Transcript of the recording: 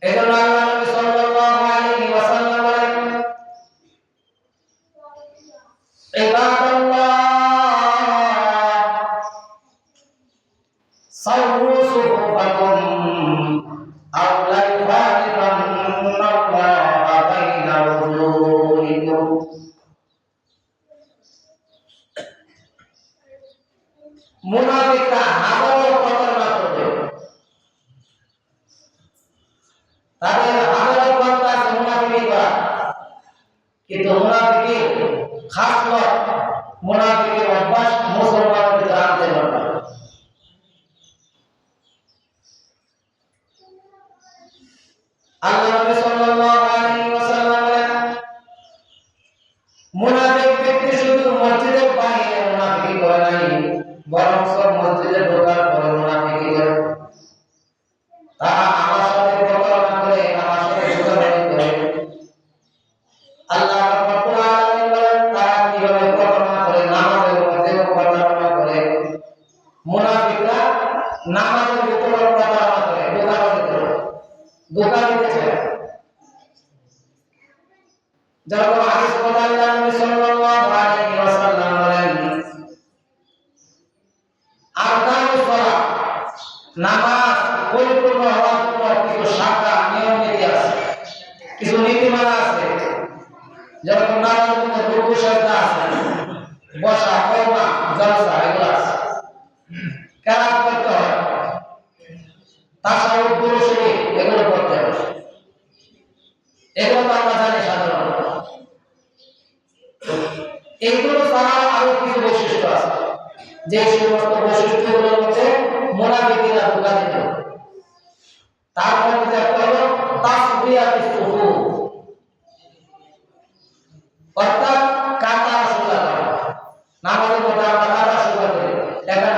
এজন্য আল্লাহ নবী সাল্লাল্লাহু আলাইহি ওয়াসাল্লাম বলেন, ইবাদাল্লাহ সাওউ সুহুফাকুম আও লা ইউফারিকান্নাল্লাহা বাইনা wujuhikum। মুনাফিকরা হাজারো প্রতারণা করবে, তাদের হাজারো পন্থা আছে মুনাফিকি করা, কিন্তু মুনাফিকির খাসলত, মুনাফিকির অভ্যাস মুসলমানদের ভিতরে আনতে পারবে না। আল্লাহ নবী সাল্লাল্লাহু আলাইহি ওয়াসাল্লাম বলেন, মুনাফিক ব্যক্তি শুধু মসজিদের বাইরে মুনাফিকি করে নাই, বরং সব মসজিদে ঢোকার পরে মুনাফিকি করে। তারা আমার সাথে প্রতারণা করে, আমার সাথে ধোঁকাবাজি করে। আল্লাহ রাব্বুল আলামিন বলেন, তারা কিভাবে প্রতারণা করে, নামাজের মধ্যেও প্রতারণা করে। মুনাফিকরা নামাজের ভিতরে প্রতারণা করে, ধোঁকাবাজি করে, ধোঁকা দিতে চায়। যেরকম হাদিস বলে আল্লাহ নবী সাল্লাল্লাহু আলাইহি ওয়াসাল্লাম বলেন, আরকানুস সালাত, নামাজ পরিপূর্ণ হওয়ার জন্য কিছু শাখা নিয়ম নীতি আছে, কিছু নীতিমালা আছে। যেরকম নামাজের মধ্যে রুকু সিজদা আছে, বসা, কওমা, জলসা এগুলো আছে, কেরাত করতে হয়, তাশাহুদ, দুরূদ শরীফ এগুলো পড়তে হয়। এগুলো তো আমরা জানি সাধারণত। এগুলো ছাড়া আরো কিছু বৈশিষ্ট্য আছে, যে সমস্ত বৈশিষ্ট্যগুলো হচ্ছে মুনাফিকরা ধোঁকা দিত। তার মধ্যে একটা হলো তাসবিয়াতুস সুফুফ, অর্থাৎ কাতার সোজা করা। নামাজের মধ্যে আমরা কাতার সোজা করি, একটা